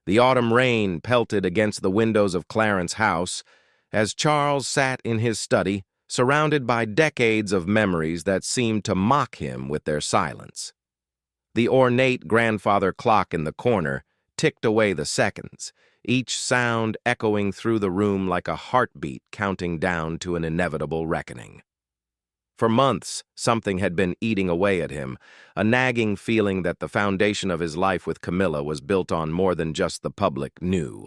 The autumn rain pelted against the windows of Clarence's house as Charles sat in his study, surrounded by decades of memories that seemed to mock him with their silence. The ornate grandfather clock in the corner ticked away the seconds, each sound echoing through the room like a heartbeat counting down to an inevitable reckoning. For months, something had been eating away at him, a nagging feeling that the foundation of his life with Camilla was built on more than just the public knew.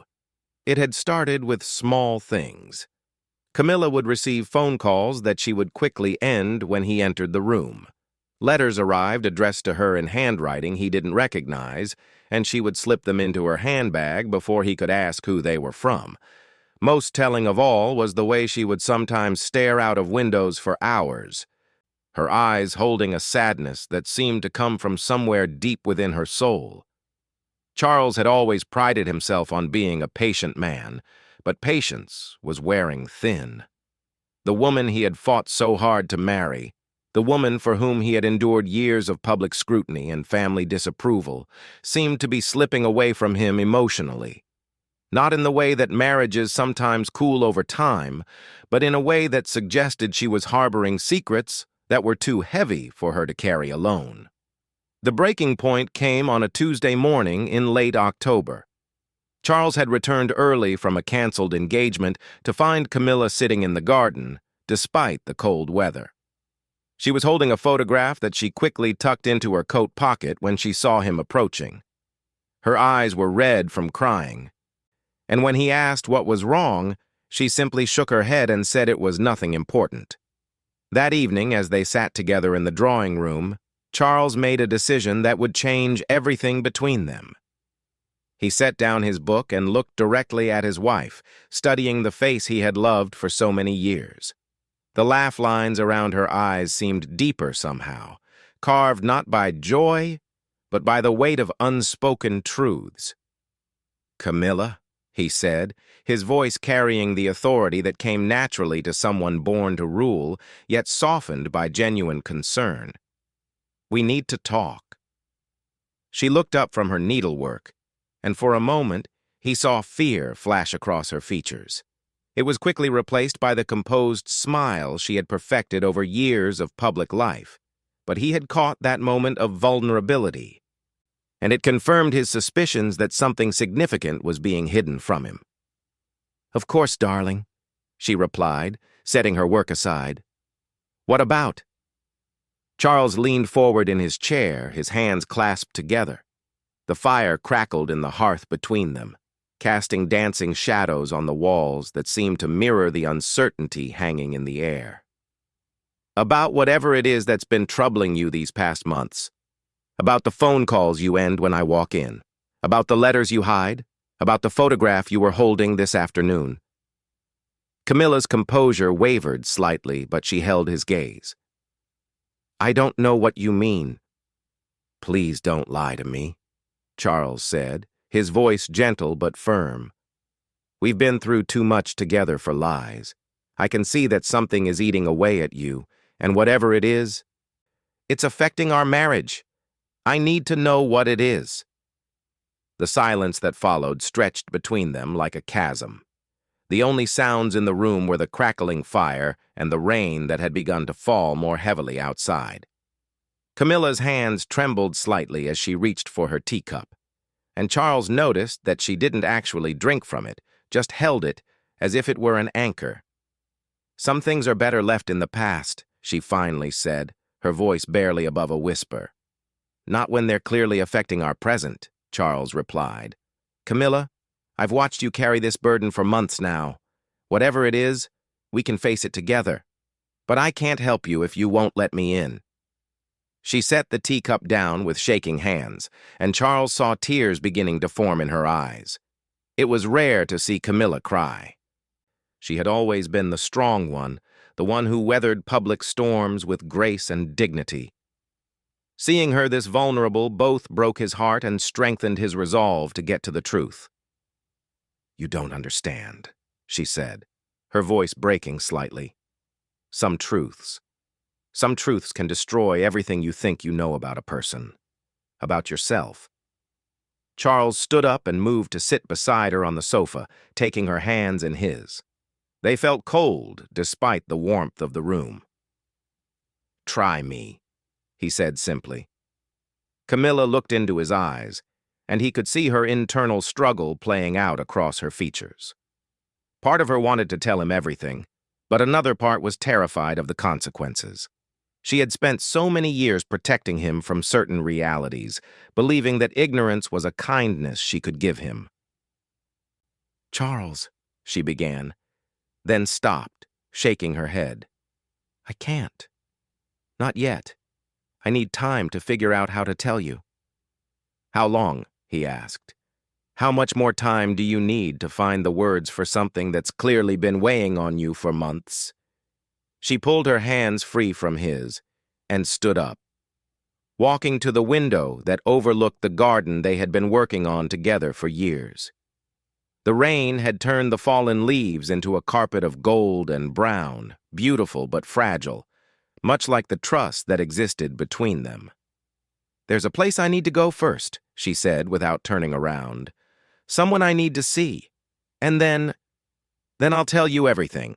It had started with small things. Camilla would receive phone calls that she would quickly end when he entered the room. Letters arrived addressed to her in handwriting he didn't recognize, and she would slip them into her handbag before he could ask who they were from. Most telling of all was the way she would sometimes stare out of windows for hours, her eyes holding a sadness that seemed to come from somewhere deep within her soul. Charles had always prided himself on being a patient man, but patience was wearing thin. The woman he had fought so hard to marry, the woman for whom he had endured years of public scrutiny and family disapproval, seemed to be slipping away from him emotionally. Not in the way that marriages sometimes cool over time, but in a way that suggested she was harboring secrets that were too heavy for her to carry alone. The breaking point came on a Tuesday morning in late October. Charles had returned early from a canceled engagement to find Camilla sitting in the garden, despite the cold weather. She was holding a photograph that she quickly tucked into her coat pocket when she saw him approaching. Her eyes were red from crying, and when he asked what was wrong, she simply shook her head and said it was nothing important. That evening, as they sat together in the drawing room, Charles made a decision that would change everything between them. He set down his book and looked directly at his wife, studying the face he had loved for so many years. The laugh lines around her eyes seemed deeper somehow, carved not by joy, but by the weight of unspoken truths. "Camilla," he said, his voice carrying the authority that came naturally to someone born to rule, yet softened by genuine concern. "We need to talk." She looked up from her needlework, and for a moment he saw fear flash across her features. It was quickly replaced by the composed smile she had perfected over years of public life, but he had caught that moment of vulnerability, and it confirmed his suspicions that something significant was being hidden from him. "Of course, darling," she replied, setting her work aside. "What about?" Charles leaned forward in his chair, his hands clasped together. The fire crackled in the hearth between them, casting dancing shadows on the walls that seemed to mirror the uncertainty hanging in the air. "About whatever it is that's been troubling you these past months. About the phone calls you end when I walk in. About the letters you hide. About the photograph you were holding this afternoon." Camilla's composure wavered slightly, but she held his gaze. "I don't know what you mean." "Please don't lie to me," Charles said, his voice gentle but firm. "We've been through too much together for lies. I can see that something is eating away at you, and whatever it is, it's affecting our marriage. I need to know what it is." The silence that followed stretched between them like a chasm. The only sounds in the room were the crackling fire and the rain that had begun to fall more heavily outside. Camilla's hands trembled slightly as she reached for her teacup, and Charles noticed that she didn't actually drink from it, just held it as if it were an anchor. "Some things are better left in the past," she finally said, her voice barely above a whisper. "Not when they're clearly affecting our present," Charles replied. "Camilla, I've watched you carry this burden for months now. Whatever it is, we can face it together. But I can't help you if you won't let me in." She set the teacup down with shaking hands, and Charles saw tears beginning to form in her eyes. It was rare to see Camilla cry. She had always been the strong one, the one who weathered public storms with grace and dignity. Seeing her this vulnerable both broke his heart and strengthened his resolve to get to the truth. "You don't understand," she said, her voice breaking slightly. Some truths can destroy everything you think you know about a person, about yourself." Charles stood up and moved to sit beside her on the sofa, taking her hands in his. They felt cold despite the warmth of the room. "Try me," he said simply. Camilla looked into his eyes, and he could see her internal struggle playing out across her features. Part of her wanted to tell him everything, but another part was terrified of the consequences. She had spent so many years protecting him from certain realities, believing that ignorance was a kindness she could give him. "Charles," she began, then stopped, shaking her head. "I can't. Not yet. I need time to figure out how to tell you." "How long?" he asked. "How much more time do you need to find the words for something that's clearly been weighing on you for months?" She pulled her hands free from his and stood up, walking to the window that overlooked the garden they had been working on together for years. The rain had turned the fallen leaves into a carpet of gold and brown, beautiful but fragile, much like the trust that existed between them. "There's a place I need to go first," she said without turning around. "Someone I need to see. And then I'll tell you everything."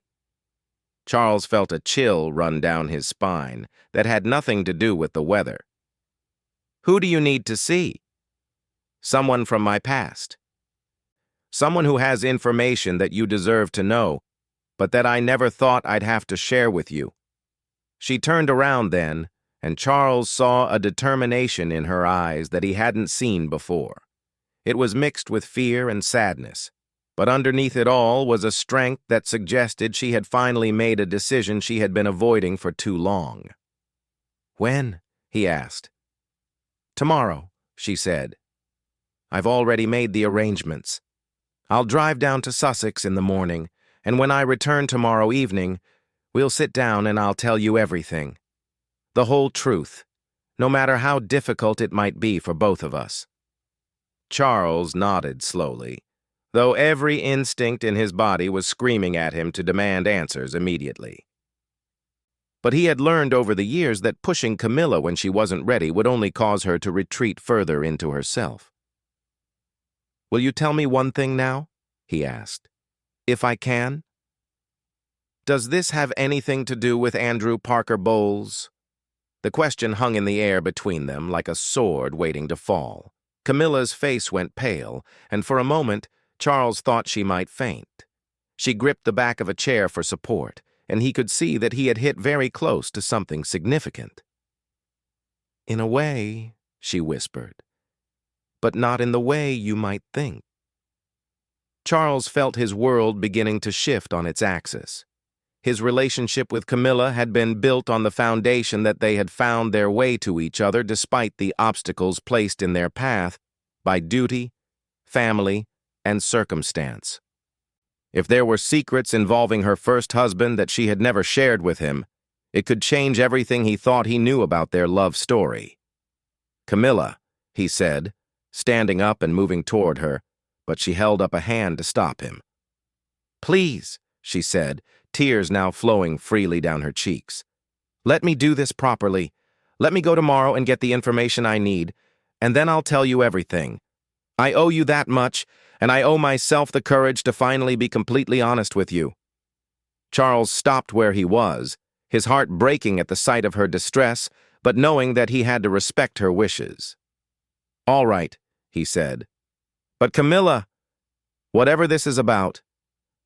Charles felt a chill run down his spine that had nothing to do with the weather. "Who do you need to see?" "Someone from my past. Someone who has information that you deserve to know, but that I never thought I'd have to share with you." She turned around then, and Charles saw a determination in her eyes that he hadn't seen before. It was mixed with fear and sadness, but underneath it all was a strength that suggested she had finally made a decision she had been avoiding for too long. "When?" he asked. "Tomorrow," she said. "I've already made the arrangements. I'll drive down to Sussex in the morning, and when I return tomorrow evening, we'll sit down and I'll tell you everything. The whole truth, no matter how difficult it might be for both of us." Charles nodded slowly, though every instinct in his body was screaming at him to demand answers immediately. But he had learned over the years that pushing Camilla when she wasn't ready would only cause her to retreat further into herself. "Will you tell me one thing now?" he asked. "If I can?" "Does this have anything to do with Andrew Parker Bowles?" The question hung in the air between them like a sword waiting to fall. Camilla's face went pale, and for a moment, Charles thought she might faint. She gripped the back of a chair for support, and he could see that he had hit very close to something significant. "In a way," she whispered, "but not in the way you might think." Charles felt his world beginning to shift on its axis. His relationship with Camilla had been built on the foundation that they had found their way to each other despite the obstacles placed in their path by duty, family, and circumstance. If there were secrets involving her first husband that she had never shared with him, it could change everything he thought he knew about their love story. "Camilla," he said, standing up and moving toward her, but she held up a hand to stop him. "Please," she said, tears now flowing freely down her cheeks. "Let me do this properly. Let me go tomorrow and get the information I need, and then I'll tell you everything. I owe you that much, and I owe myself the courage to finally be completely honest with you." Charles stopped where he was, his heart breaking at the sight of her distress, but knowing that he had to respect her wishes. "All right," he said. "But Camilla, whatever this is about,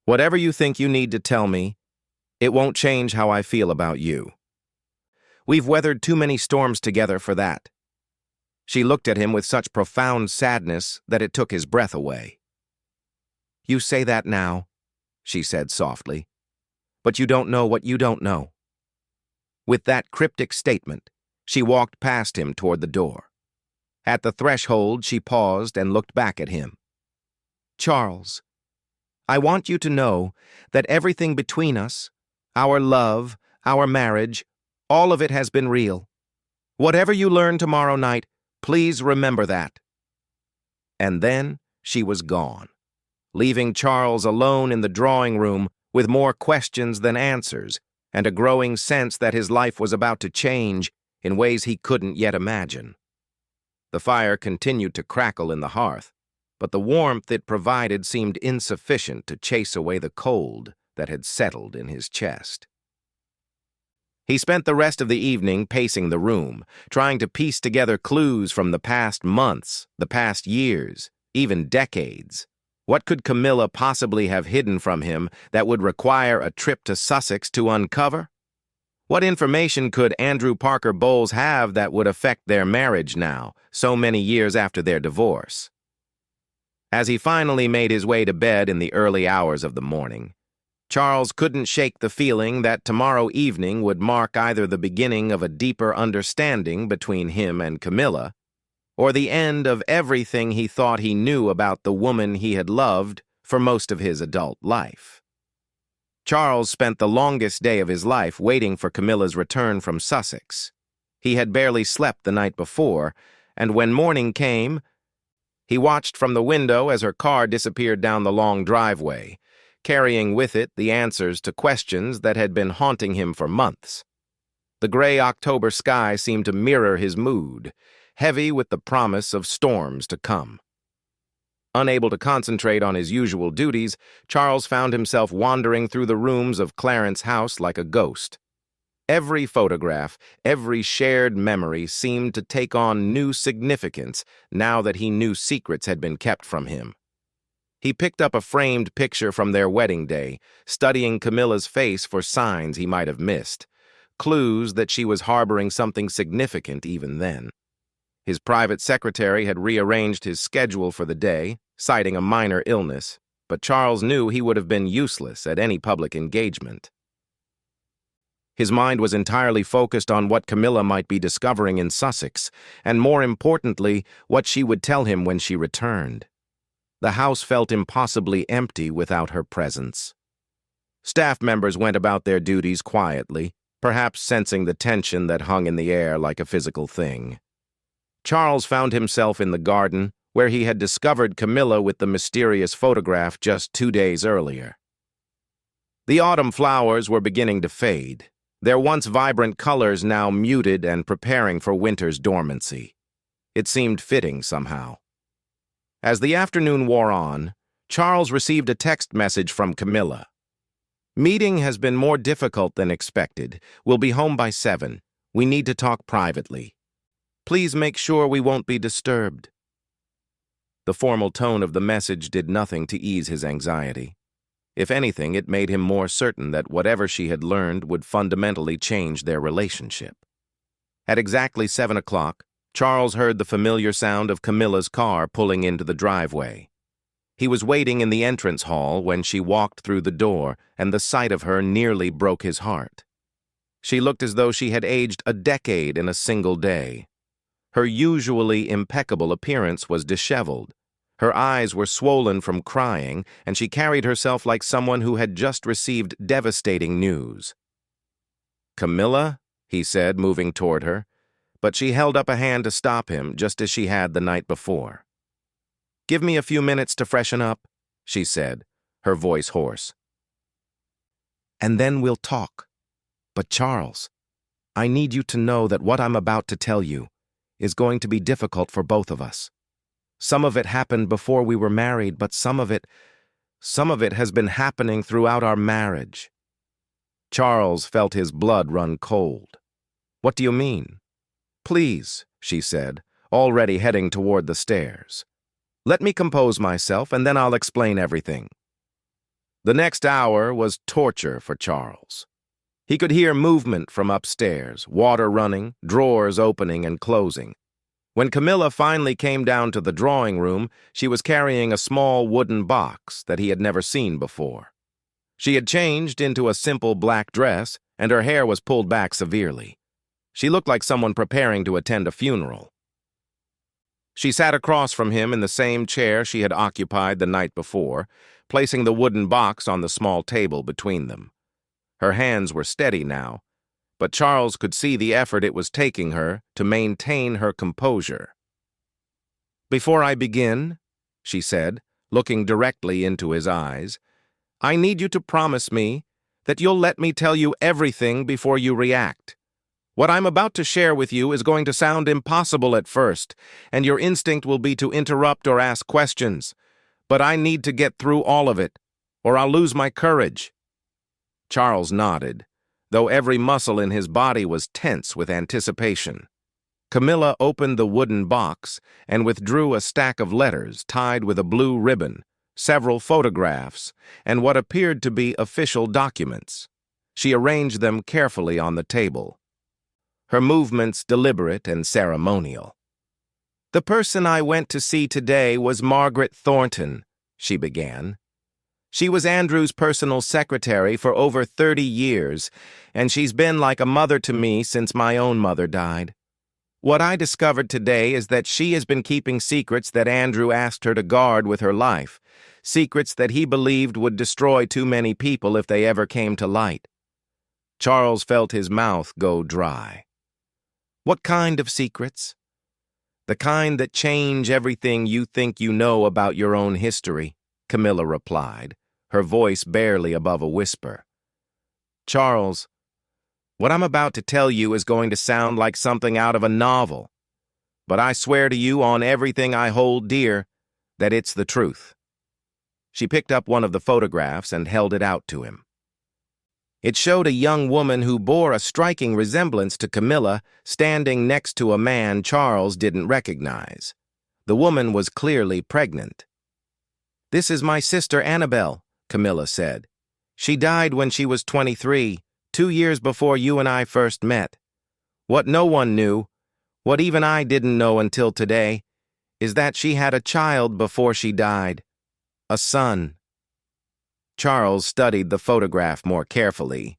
whatever you think you need to tell me, it won't change how I feel about you. We've weathered too many storms together for that." She looked at him with such profound sadness that it took his breath away. "You say that now," she said softly, "but you don't know what you don't know." With that cryptic statement, she walked past him toward the door. At the threshold, she paused and looked back at him. "Charles, I want you to know that everything between us, our love, our marriage, all of it has been real. Whatever you learn tomorrow night, please remember that." And then she was gone, leaving Charles alone in the drawing room with more questions than answers and a growing sense that his life was about to change in ways he couldn't yet imagine. The fire continued to crackle in the hearth, but the warmth it provided seemed insufficient to chase away the cold that had settled in his chest. He spent the rest of the evening pacing the room, trying to piece together clues from the past months, the past years, even decades. What could Camilla possibly have hidden from him that would require a trip to Sussex to uncover? What information could Andrew Parker Bowles have that would affect their marriage now, so many years after their divorce? As he finally made his way to bed in the early hours of the morning, Charles couldn't shake the feeling that tomorrow evening would mark either the beginning of a deeper understanding between him and Camilla, or the end of everything he thought he knew about the woman he had loved for most of his adult life. Charles spent the longest day of his life waiting for Camilla's return from Sussex. He had barely slept the night before, and when morning came, he watched from the window as her car disappeared down the long driveway, carrying with it the answers to questions that had been haunting him for months. The gray October sky seemed to mirror his mood, heavy with the promise of storms to come. Unable to concentrate on his usual duties, Charles found himself wandering through the rooms of Clarence's house like a ghost. Every photograph, every shared memory seemed to take on new significance now that he knew secrets had been kept from him. He picked up a framed picture from their wedding day, studying Camilla's face for signs he might have missed, clues that she was harboring something significant even then. His private secretary had rearranged his schedule for the day, citing a minor illness, but Charles knew he would have been useless at any public engagement. His mind was entirely focused on what Camilla might be discovering in Sussex, and more importantly, what she would tell him when she returned. The house felt impossibly empty without her presence. Staff members went about their duties quietly, perhaps sensing the tension that hung in the air like a physical thing. Charles found himself in the garden, where he had discovered Camilla with the mysterious photograph just 2 days earlier. The autumn flowers were beginning to fade, their once vibrant colors now muted and preparing for winter's dormancy. It seemed fitting somehow. As the afternoon wore on, Charles received a text message from Camilla. "Meeting has been more difficult than expected. We'll be home by 7. We need to talk privately. Please make sure we won't be disturbed." The formal tone of the message did nothing to ease his anxiety. If anything, it made him more certain that whatever she had learned would fundamentally change their relationship. At exactly 7 o'clock, Charles heard the familiar sound of Camilla's car pulling into the driveway. He was waiting in the entrance hall when she walked through the door, and the sight of her nearly broke his heart. She looked as though she had aged a decade in a single day. Her usually impeccable appearance was disheveled. Her eyes were swollen from crying, and she carried herself like someone who had just received devastating news. "Camilla?" he said, moving toward her, but she held up a hand to stop him, just as she had the night before. "Give me a few minutes to freshen up," she said, her voice hoarse. "And then we'll talk. But Charles, I need you to know that what I'm about to tell you is going to be difficult for both of us. Some of it happened before we were married, but some of it has been happening throughout our marriage." Charles felt his blood run cold. "What do you mean?" "Please," she said, already heading toward the stairs. "Let me compose myself, and then I'll explain everything." The next hour was torture for Charles. He could hear movement from upstairs, water running, drawers opening and closing. When Camilla finally came down to the drawing room, she was carrying a small wooden box that he had never seen before. She had changed into a simple black dress, and her hair was pulled back severely. She looked like someone preparing to attend a funeral. She sat across from him in the same chair she had occupied the night before, placing the wooden box on the small table between them. Her hands were steady now, but Charles could see the effort it was taking her to maintain her composure. "Before I begin," she said, looking directly into his eyes, "I need you to promise me that you'll let me tell you everything before you react. What I'm about to share with you is going to sound impossible at first, and your instinct will be to interrupt or ask questions. But I need to get through all of it, or I'll lose my courage." Charles nodded, though every muscle in his body was tense with anticipation. Camilla opened the wooden box and withdrew a stack of letters tied with a blue ribbon, several photographs, and what appeared to be official documents. She arranged them carefully on the table, her movements deliberate and ceremonial. "The person I went to see today was Margaret Thornton," she began. "She was Andrew's personal secretary for over 30 years, and she's been like a mother to me since my own mother died. What I discovered today is that she has been keeping secrets that Andrew asked her to guard with her life, secrets that he believed would destroy too many people if they ever came to light." Charles felt his mouth go dry. "What kind of secrets?" "The kind that change everything you think you know about your own history," Camilla replied, her voice barely above a whisper. "Charles, what I'm about to tell you is going to sound like something out of a novel, but I swear to you on everything I hold dear that it's the truth." She picked up one of the photographs and held it out to him. It showed a young woman who bore a striking resemblance to Camilla standing next to a man Charles didn't recognize. The woman was clearly pregnant. "This is my sister Annabelle," Camilla said. "She died when she was 23, 2 years before you and I first met. What no one knew, what even I didn't know until today, is that she had a child before she died. A son." Charles studied the photograph more carefully.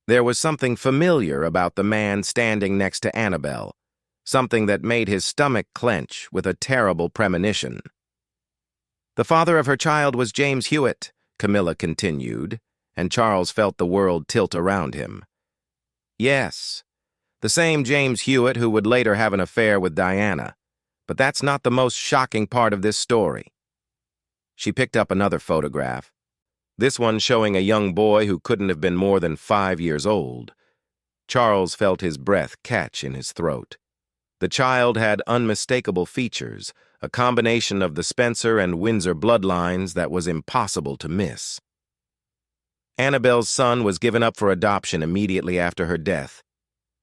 There was something familiar about the man standing next to Annabelle, something that made his stomach clench with a terrible premonition. "The father of her child was James Hewitt," Camilla continued, and Charles felt the world tilt around him. "Yes, the same James Hewitt who would later have an affair with Diana. But that's not the most shocking part of this story." She picked up another photograph, this one showing a young boy who couldn't have been more than 5 years old. Charles felt his breath catch in his throat. The child had unmistakable features, a combination of the Spencer and Windsor bloodlines that was impossible to miss. Annabelle's son was given up for adoption immediately after her death.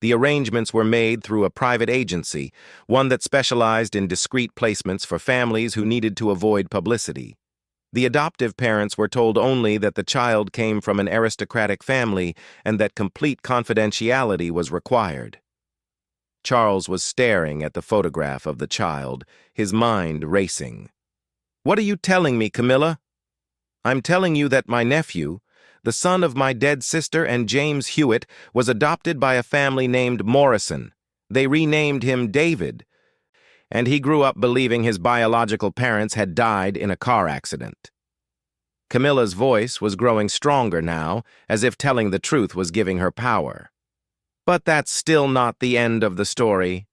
The arrangements were made through a private agency, one that specialized in discreet placements for families who needed to avoid publicity. The adoptive parents were told only that the child came from an aristocratic family and that complete confidentiality was required. Charles was staring at the photograph of the child, his mind racing. "What are you telling me, Camilla?" "I'm telling you that my nephew, the son of my dead sister and James Hewitt, was adopted by a family named Morrison. They renamed him David, and he grew up believing his biological parents had died in a car accident." Camilla's voice was growing stronger now, as if telling the truth was giving her power. "But that's still not the end of the story."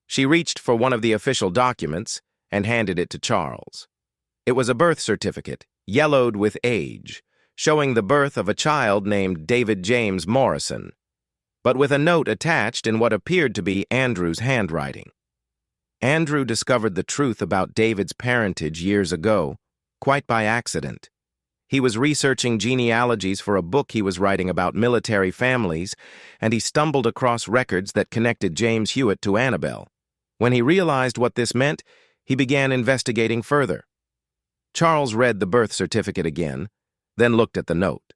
She reached for one of the official documents and handed it to Charles. It was a birth certificate, yellowed with age, showing the birth of a child named David James Morrison, but with a note attached in what appeared to be Andrew's handwriting. Andrew discovered the truth about David's parentage years ago, quite by accident. He was researching genealogies for a book he was writing about military families, and he stumbled across records that connected James Hewitt to Annabelle. When he realized what this meant, he began investigating further. Charles read the birth certificate again, then looked at the note.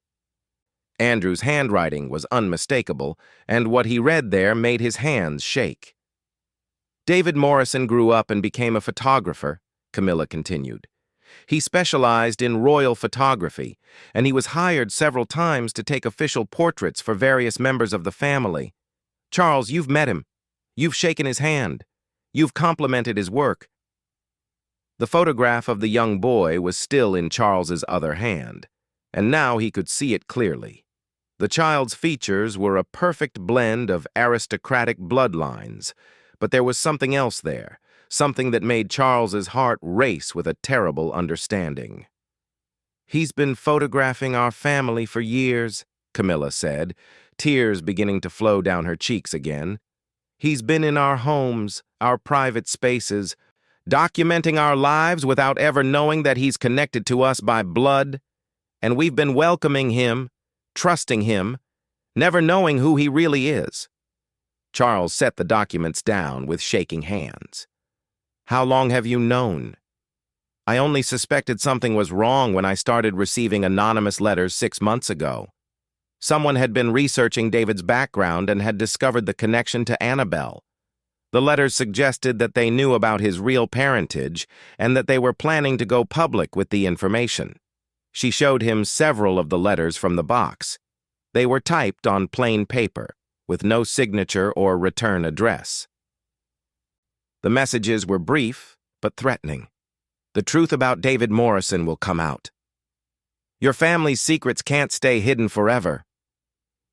Andrew's handwriting was unmistakable, and what he read there made his hands shake. "David Morrison grew up and became a photographer," Camilla continued. "He specialized in royal photography, and he was hired several times to take official portraits for various members of the family. Charles, you've met him. You've shaken his hand. You've complimented his work." The photograph of the young boy was still in Charles's other hand, and now he could see it clearly. The child's features were a perfect blend of aristocratic bloodlines, but there was something else there, something that made Charles's heart race with a terrible understanding. "He's been photographing our family for years," Camilla said, tears beginning to flow down her cheeks again. He's been in our homes, our private spaces, documenting our lives without ever knowing that he's connected to us by blood, and we've been welcoming him, trusting him, never knowing who he really is. Charles set the documents down with shaking hands. How long have you known? I only suspected something was wrong when I started receiving anonymous letters 6 months ago. Someone had been researching David's background and had discovered the connection to Annabelle. The letters suggested that they knew about his real parentage and that they were planning to go public with the information. She showed him several of the letters from the box. They were typed on plain paper, with no signature or return address. The messages were brief, but threatening. The truth about David Morrison will come out. Your family's secrets can't stay hidden forever.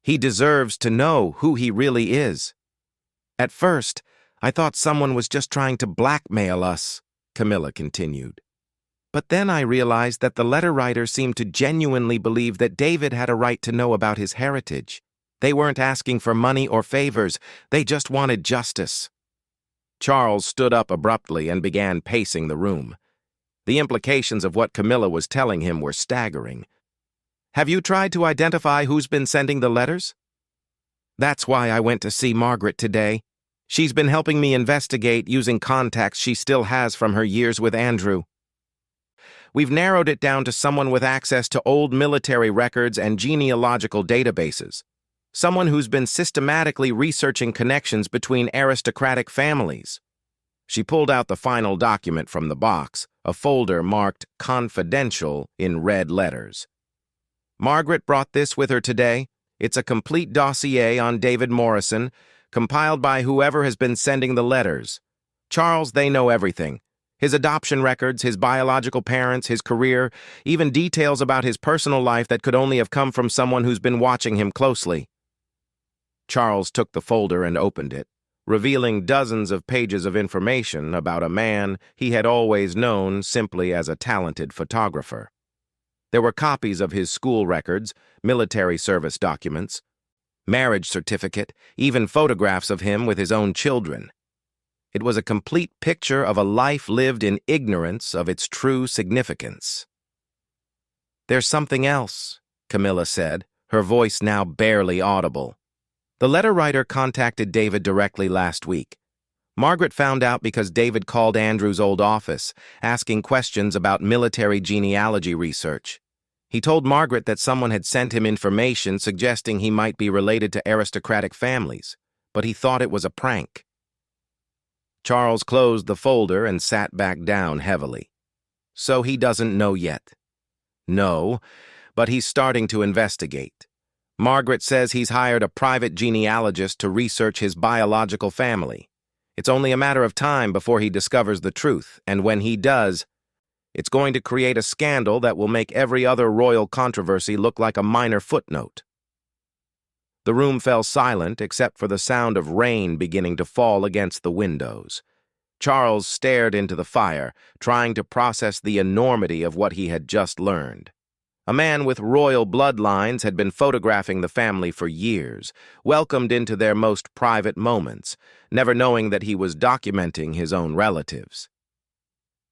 He deserves to know who he really is. At first, I thought someone was just trying to blackmail us, Camilla continued. But then I realized that the letter writer seemed to genuinely believe that David had a right to know about his heritage. They weren't asking for money or favors, they just wanted justice. Charles stood up abruptly and began pacing the room. The implications of what Camilla was telling him were staggering. Have you tried to identify who's been sending the letters? That's why I went to see Margaret today. She's been helping me investigate using contacts she still has from her years with Andrew. We've narrowed it down to someone with access to old military records and genealogical databases. Someone who's been systematically researching connections between aristocratic families. She pulled out the final document from the box, a folder marked Confidential in red letters. Margaret brought this with her today. It's a complete dossier on David Morrison, compiled by whoever has been sending the letters. Charles, they know everything. His adoption records, his biological parents, his career, even details about his personal life that could only have come from someone who's been watching him closely. Charles took the folder and opened it, revealing dozens of pages of information about a man he had always known simply as a talented photographer. There were copies of his school records, military service documents, marriage certificate, even photographs of him with his own children. It was a complete picture of a life lived in ignorance of its true significance. There's something else, Camilla said, her voice now barely audible. The letter writer contacted David directly last week. Margaret found out because David called Andrew's old office, asking questions about military genealogy research. He told Margaret that someone had sent him information suggesting he might be related to aristocratic families, but he thought it was a prank. Charles closed the folder and sat back down heavily. So he doesn't know yet. No, but he's starting to investigate. Margaret says he's hired a private genealogist to research his biological family. It's only a matter of time before he discovers the truth, and when he does, it's going to create a scandal that will make every other royal controversy look like a minor footnote. The room fell silent except for the sound of rain beginning to fall against the windows. Charles stared into the fire, trying to process the enormity of what he had just learned. A man with royal bloodlines had been photographing the family for years, welcomed into their most private moments, never knowing that he was documenting his own relatives.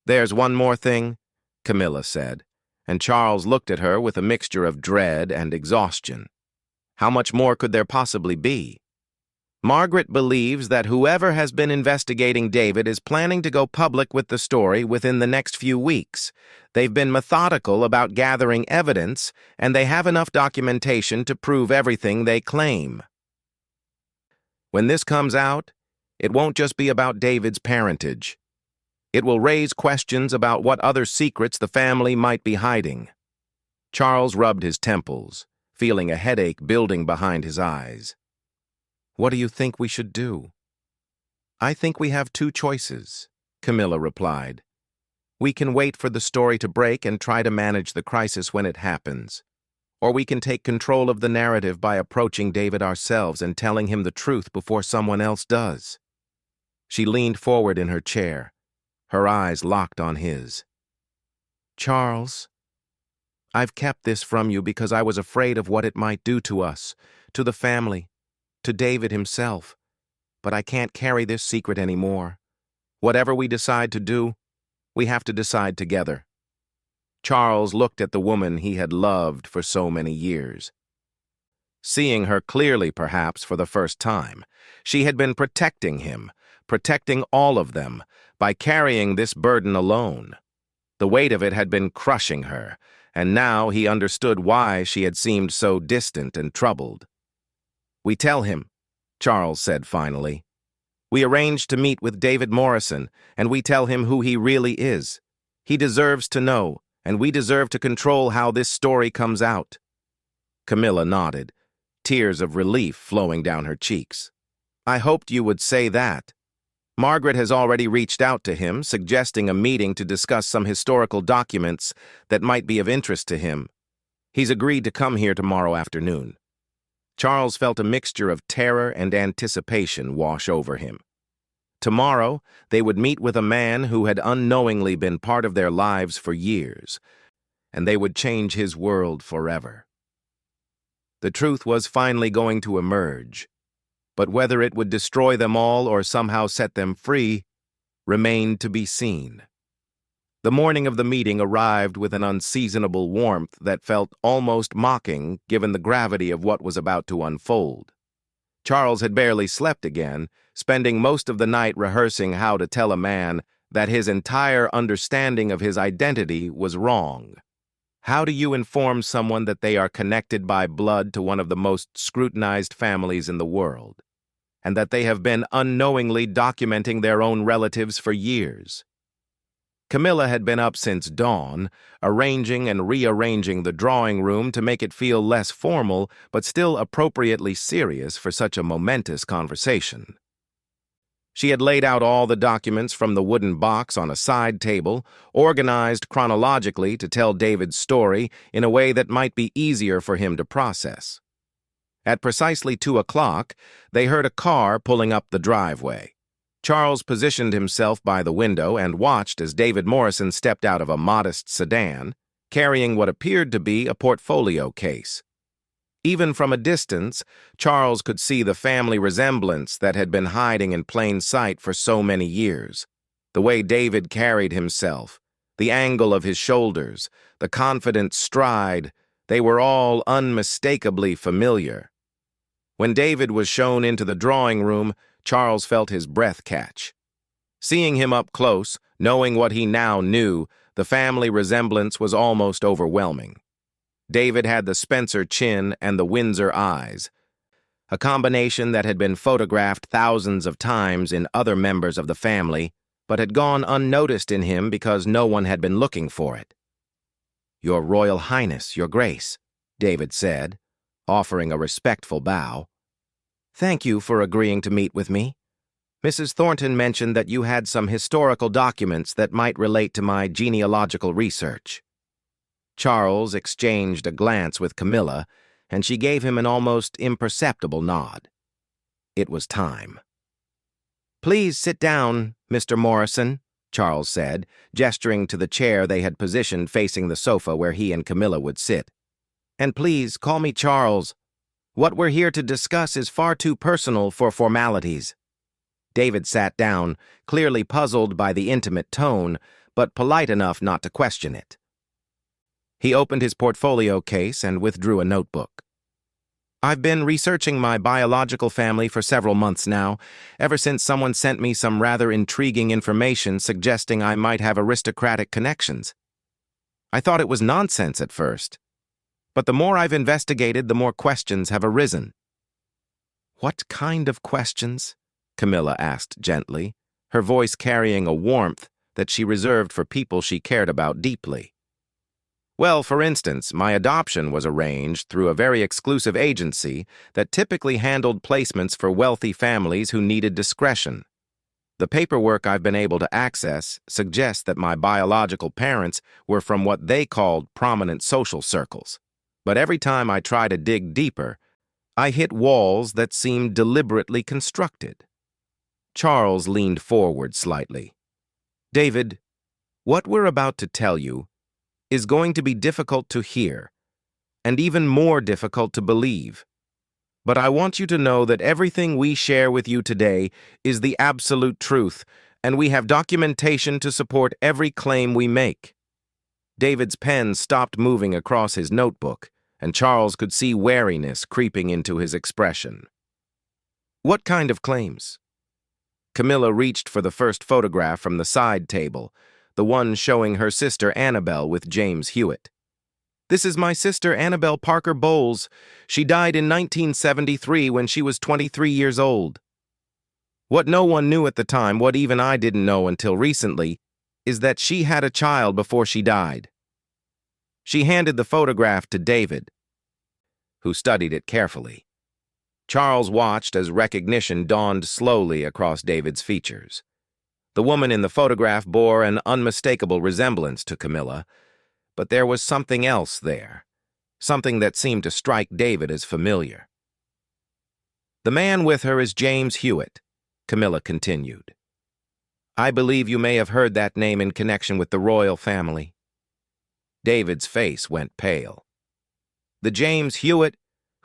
There's one more thing, Camilla said, and Charles looked at her with a mixture of dread and exhaustion. How much more could there possibly be? Margaret believes that whoever has been investigating David is planning to go public with the story within the next few weeks. They've been methodical about gathering evidence, and they have enough documentation to prove everything they claim. When this comes out, it won't just be about David's parentage. It will raise questions about what other secrets the family might be hiding. Charles rubbed his temples, feeling a headache building behind his eyes. What do you think we should do? I think we have two choices, Camilla replied. We can wait for the story to break and try to manage the crisis when it happens. Or we can take control of the narrative by approaching David ourselves and telling him the truth before someone else does. She leaned forward in her chair, her eyes locked on his. Charles, I've kept this from you because I was afraid of what it might do to us, to the family, to David himself. But I can't carry this secret anymore. Whatever we decide to do, we have to decide together." Charles looked at the woman he had loved for so many years. Seeing her clearly, perhaps, for the first time, she had been protecting him, protecting all of them, by carrying this burden alone. The weight of it had been crushing her, and now he understood why she had seemed so distant and troubled. "We tell him," Charles said finally. "We arranged to meet with David Morrison, and we tell him who he really is. He deserves to know, and we deserve to control how this story comes out." Camilla nodded, tears of relief flowing down her cheeks. "I hoped you would say that. Margaret has already reached out to him, suggesting a meeting to discuss some historical documents that might be of interest to him. He's agreed to come here tomorrow afternoon." Charles felt a mixture of terror and anticipation wash over him. Tomorrow, they would meet with a man who had unknowingly been part of their lives for years, and they would change his world forever. The truth was finally going to emerge, but whether it would destroy them all or somehow set them free remained to be seen. The morning of the meeting arrived with an unseasonable warmth that felt almost mocking given the gravity of what was about to unfold. Charles had barely slept again, spending most of the night rehearsing how to tell a man that his entire understanding of his identity was wrong. How do you inform someone that they are connected by blood to one of the most scrutinized families in the world, and that they have been unknowingly documenting their own relatives for years? Camilla had been up since dawn, arranging and rearranging the drawing room to make it feel less formal but still appropriately serious for such a momentous conversation. She had laid out all the documents from the wooden box on a side table, organized chronologically to tell David's story in a way that might be easier for him to process. At precisely 2 o'clock, they heard a car pulling up the driveway. Charles positioned himself by the window and watched as David Morrison stepped out of a modest sedan, carrying what appeared to be a portfolio case. Even from a distance, Charles could see the family resemblance that had been hiding in plain sight for so many years. The way David carried himself, the angle of his shoulders, the confident stride, they were all unmistakably familiar. When David was shown into the drawing room, Charles felt his breath catch. Seeing him up close, knowing what he now knew, the family resemblance was almost overwhelming. David had the Spencer chin and the Windsor eyes, a combination that had been photographed thousands of times in other members of the family, but had gone unnoticed in him because no one had been looking for it. "Your Royal Highness, Your Grace," David said, offering a respectful bow. "Thank you for agreeing to meet with me. Mrs. Thornton mentioned that you had some historical documents that might relate to my genealogical research." Charles exchanged a glance with Camilla, and she gave him an almost imperceptible nod. It was time. "Please sit down, Mr. Morrison," Charles said, gesturing to the chair they had positioned facing the sofa where he and Camilla would sit. "And please call me Charles. What we're here to discuss is far too personal for formalities." David sat down, clearly puzzled by the intimate tone, but polite enough not to question it. He opened his portfolio case and withdrew a notebook. "I've been researching my biological family for several months now, ever since someone sent me some rather intriguing information suggesting I might have aristocratic connections. I thought it was nonsense at first, but the more I've investigated, the more questions have arisen." "What kind of questions?" Camilla asked gently, her voice carrying a warmth that she reserved for people she cared about deeply. "Well, for instance, my adoption was arranged through a very exclusive agency that typically handled placements for wealthy families who needed discretion. The paperwork I've been able to access suggests that my biological parents were from what they called prominent social circles. But every time I try to dig deeper, I hit walls that seem deliberately constructed." Charles leaned forward slightly. "David, what we're about to tell you is going to be difficult to hear, and even more difficult to believe. But I want you to know that everything we share with you today is the absolute truth, and we have documentation to support every claim we make. David's pen stopped moving across his notebook, and Charles could see wariness creeping into his expression. What kind of claims? Camilla reached for the first photograph from the side table, the one showing her sister Annabelle with James Hewitt. This is my sister Annabelle Parker Bowles. She died in 1973 when she was 23 years old. What no one knew at the time, what even I didn't know until recently, is that she had a child before she died. She handed the photograph to David, who studied it carefully. Charles watched as recognition dawned slowly across David's features. The woman in the photograph bore an unmistakable resemblance to Camilla, but there was something else there, something that seemed to strike David as familiar. The man with her is James Hewitt, Camilla continued. I believe you may have heard that name in connection with the royal family. David's face went pale. The James Hewitt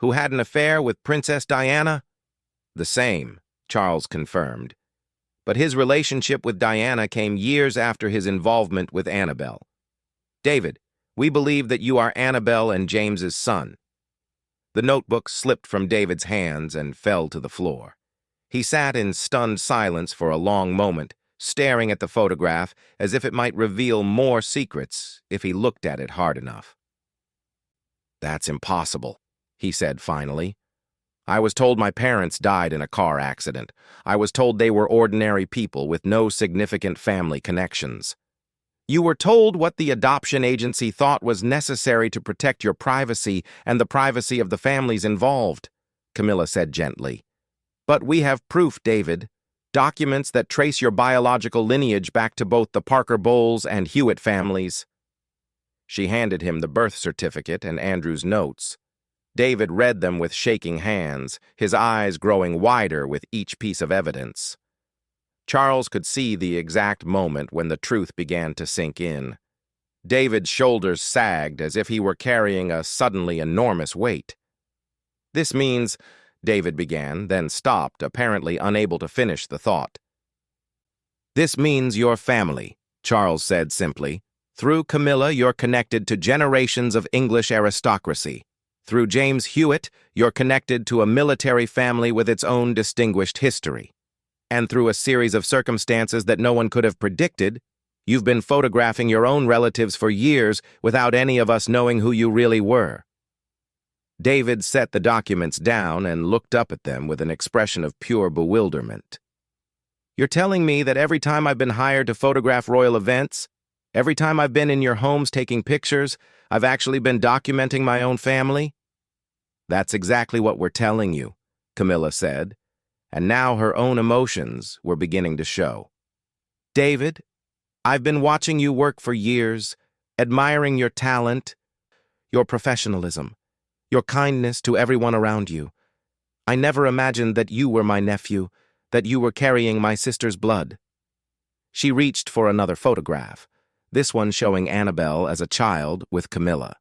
who had an affair with Princess Diana? The same, Charles confirmed. But his relationship with Diana came years after his involvement with Annabelle. David, we believe that you are Annabelle and James's son. The notebook slipped from David's hands and fell to the floor. He sat in stunned silence for a long moment, staring at the photograph as if it might reveal more secrets if he looked at it hard enough. That's impossible, he said finally. I was told my parents died in a car accident. I was told they were ordinary people with no significant family connections. You were told what the adoption agency thought was necessary to protect your privacy and the privacy of the families involved, Camilla said gently. But we have proof, David. Documents that trace your biological lineage back to both the Parker Bowles and Hewitt families. She handed him the birth certificate and Andrew's notes. David read them with shaking hands, his eyes growing wider with each piece of evidence. Charles could see the exact moment when the truth began to sink in. David's shoulders sagged as if he were carrying a suddenly enormous weight. This means, David began, then stopped, apparently unable to finish the thought. This means your family, Charles said simply. Through Camilla, you're connected to generations of English aristocracy. Through James Hewitt, you're connected to a military family with its own distinguished history. And through a series of circumstances that no one could have predicted, you've been photographing your own relatives for years without any of us knowing who you really were. David set the documents down and looked up at them with an expression of pure bewilderment. You're telling me that every time I've been hired to photograph royal events, every time I've been in your homes taking pictures, I've actually been documenting my own family? That's exactly what we're telling you, Camilla said, and now her own emotions were beginning to show. David, I've been watching you work for years, admiring your talent, your professionalism, your kindness to everyone around you. I never imagined that you were my nephew, that you were carrying my sister's blood. She reached for another photograph, this one showing Annabelle as a child with Camilla.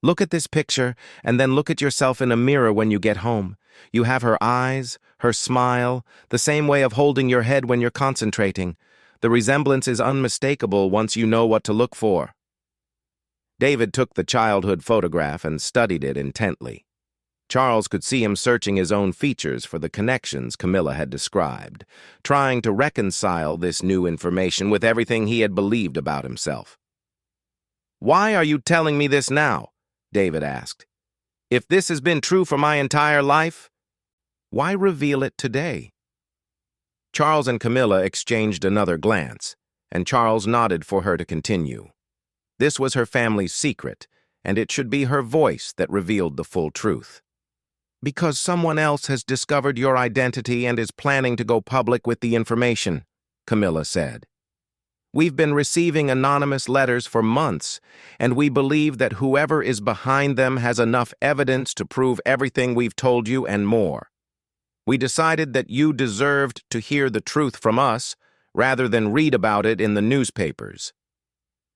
Look at this picture, and then look at yourself in a mirror when you get home. You have her eyes, her smile, the same way of holding your head when you're concentrating. The resemblance is unmistakable once you know what to look for. David took the childhood photograph and studied it intently. Charles could see him searching his own features for the connections Camilla had described, trying to reconcile this new information with everything he had believed about himself. Why are you telling me this now? David asked. If this has been true for my entire life, why reveal it today? Charles and Camilla exchanged another glance, and Charles nodded for her to continue. This was her family's secret, and it should be her voice that revealed the full truth. Because someone else has discovered your identity and is planning to go public with the information, Camilla said. We've been receiving anonymous letters for months, and we believe that whoever is behind them has enough evidence to prove everything we've told you and more. We decided that you deserved to hear the truth from us rather than read about it in the newspapers.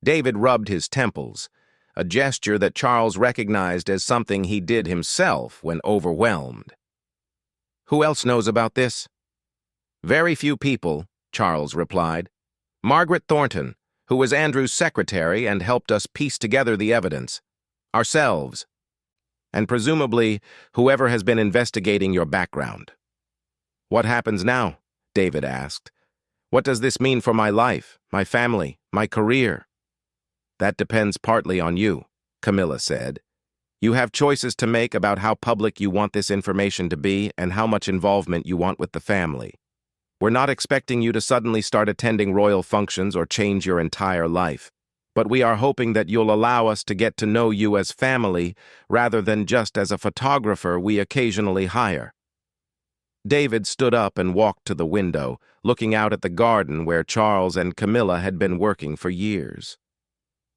David rubbed his temples, a gesture that Charles recognized as something he did himself when overwhelmed. "Who else knows about this?" "Very few people," Charles replied. "Margaret Thornton, who was Andrew's secretary and helped us piece together the evidence. Ourselves. And presumably, whoever has been investigating your background." "What happens now?" David asked. "What does this mean for my life, my family, my career?" "That depends partly on you," Camilla said. "You have choices to make about how public you want this information to be and how much involvement you want with the family. We're not expecting you to suddenly start attending royal functions or change your entire life, but we are hoping that you'll allow us to get to know you as family rather than just as a photographer we occasionally hire." David stood up and walked to the window, looking out at the garden where Charles and Camilla had been working for years.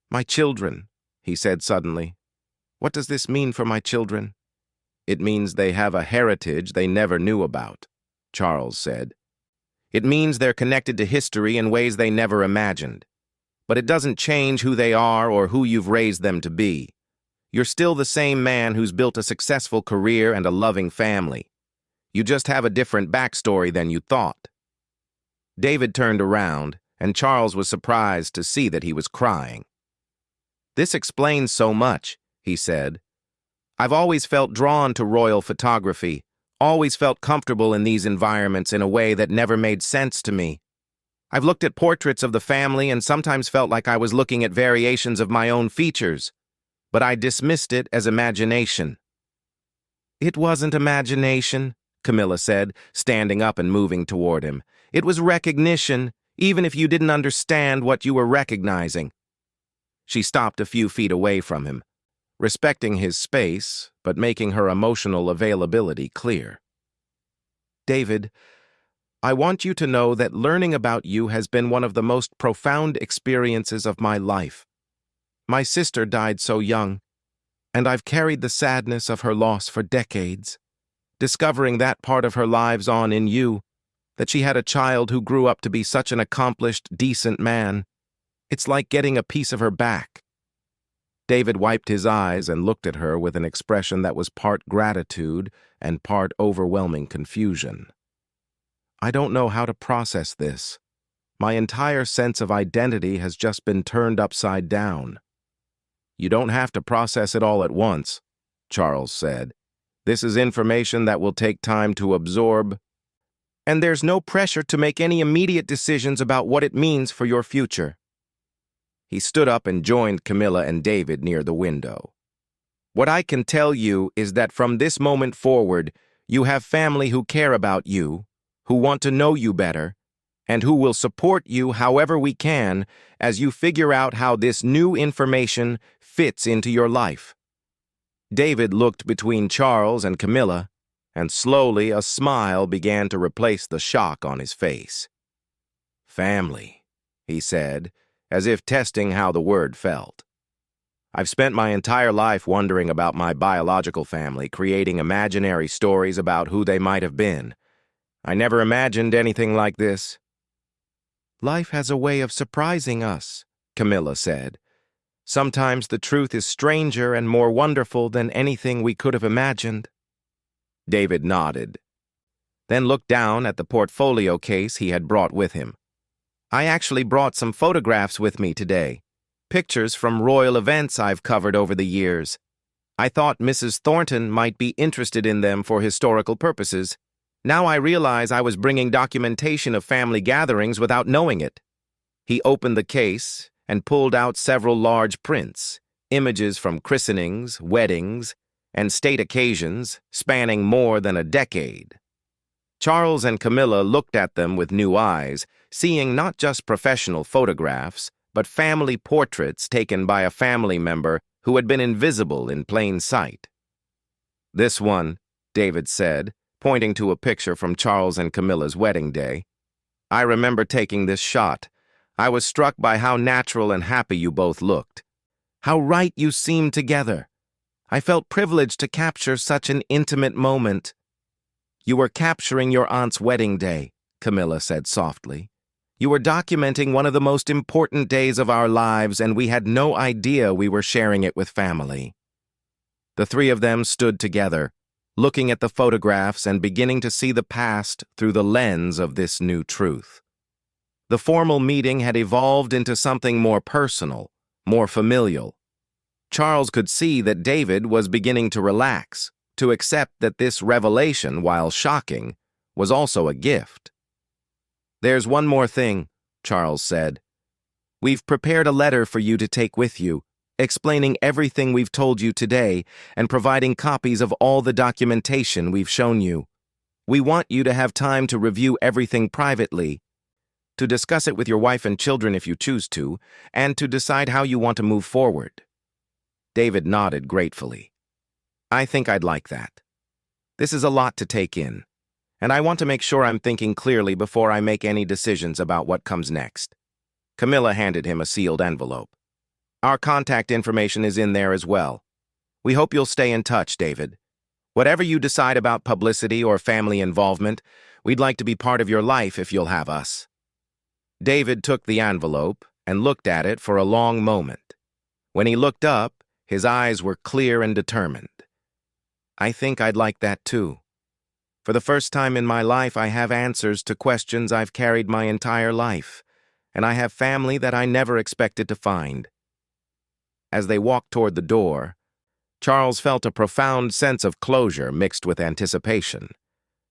"My children," he said suddenly. "What does this mean for my children?" "It means they have a heritage they never knew about," Charles said. "It means they're connected to history in ways they never imagined. But it doesn't change who they are or who you've raised them to be. You're still the same man who's built a successful career and a loving family. You just have a different backstory than you thought." David turned around, and Charles was surprised to see that he was crying. "This explains so much," he said. "I've always felt drawn to royal photography, always felt comfortable in these environments in a way that never made sense to me. I've looked at portraits of the family and sometimes felt like I was looking at variations of my own features, but I dismissed it as imagination." "It wasn't imagination," Camilla said, standing up and moving toward him. "It was recognition, even if you didn't understand what you were recognizing." She stopped a few feet away from him, respecting his space, but making her emotional availability clear. "David, I want you to know that learning about you has been one of the most profound experiences of my life. My sister died so young, and I've carried the sadness of her loss for decades. Discovering that part of her lives on in you, that she had a child who grew up to be such an accomplished, decent man, it's like getting a piece of her back." David wiped his eyes and looked at her with an expression that was part gratitude and part overwhelming confusion. "I don't know how to process this. My entire sense of identity has just been turned upside down." "You don't have to process it all at once," Charles said. "This is information that will take time to absorb, and there's no pressure to make any immediate decisions about what it means for your future." He stood up and joined Camilla and David near the window. "What I can tell you is that from this moment forward, you have family who care about you, who want to know you better, and who will support you however we can as you figure out how this new information fits into your life." David looked between Charles and Camilla, and slowly a smile began to replace the shock on his face. "Family," he said, as if testing how the word felt. "I've spent my entire life wondering about my biological family, creating imaginary stories about who they might have been. I never imagined anything like this." "Life has a way of surprising us," Camilla said. "Sometimes the truth is stranger and more wonderful than anything we could have imagined." David nodded, then looked down at the portfolio case he had brought with him. "I actually brought some photographs with me today, pictures from royal events I've covered over the years. I thought Mrs. Thornton might be interested in them for historical purposes. Now I realize I was bringing documentation of family gatherings without knowing it." He opened the case and pulled out several large prints, images from christenings, weddings, and state occasions spanning more than a decade. Charles and Camilla looked at them with new eyes, seeing not just professional photographs, but family portraits taken by a family member who had been invisible in plain sight. "This one," David said, pointing to a picture from Charles and Camilla's wedding day. "I remember taking this shot. I was struck by how natural and happy you both looked. How right you seemed together. I felt privileged to capture such an intimate moment." "You were capturing your aunt's wedding day," Camilla said softly. You were documenting one of the most important days of our lives, and we had no idea we were sharing it with family." The three of them stood together, looking at the photographs and beginning to see the past through the lens of this new truth. The formal meeting had evolved into something more personal, more familial. Charles could see that David was beginning to relax, to accept that this revelation, while shocking, was also a gift. "There's one more thing," Charles said. "We've prepared a letter for you to take with you, explaining everything we've told you today and providing copies of all the documentation we've shown you. We want you to have time to review everything privately, to discuss it with your wife and children if you choose to, and to decide how you want to move forward." David nodded gratefully. "I think I'd like that. This is a lot to take in, and I want to make sure I'm thinking clearly before I make any decisions about what comes next." Camilla handed him a sealed envelope. "Our contact information is in there as well. We hope you'll stay in touch, David. Whatever you decide about publicity or family involvement, we'd like to be part of your life if you'll have us." David took the envelope and looked at it for a long moment. When he looked up, his eyes were clear and determined. "I think I'd like that too. For the first time in my life, I have answers to questions I've carried my entire life, and I have family that I never expected to find." As they walked toward the door, Charles felt a profound sense of closure mixed with anticipation.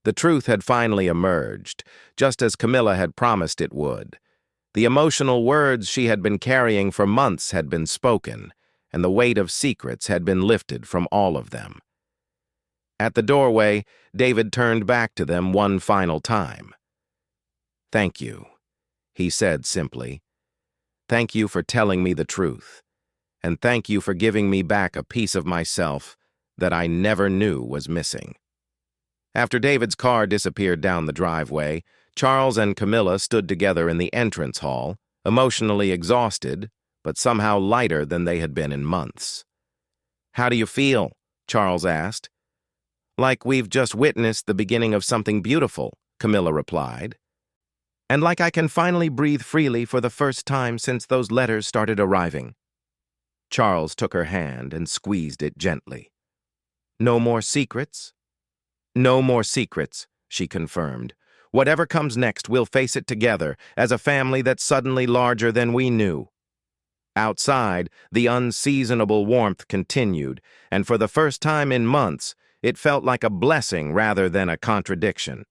The truth had finally emerged, just as Camilla had promised it would. The emotional words she had been carrying for months had been spoken, and the weight of secrets had been lifted from all of them. At the doorway, David turned back to them one final time. "Thank you," he said simply. "Thank you for telling me the truth, and thank you for giving me back a piece of myself that I never knew was missing." After David's car disappeared down the driveway, Charles and Camilla stood together in the entrance hall, emotionally exhausted, but somehow lighter than they had been in months. "How do you feel?" Charles asked. "Like we've just witnessed the beginning of something beautiful," Camilla replied. "And like I can finally breathe freely for the first time since those letters started arriving." Charles took her hand and squeezed it gently. "No more secrets?" "No more secrets," she confirmed. "Whatever comes next, we'll face it together as a family that's suddenly larger than we knew." Outside, the unseasonable warmth continued, and for the first time in months, it felt like a blessing rather than a contradiction.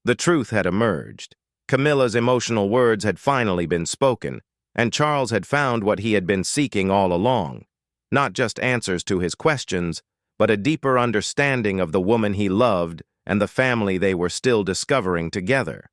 The truth had emerged. Camilla's emotional words had finally been spoken, and Charles had found what he had been seeking all along, not just answers to his questions, but a deeper understanding of the woman he loved and the family they were still discovering together.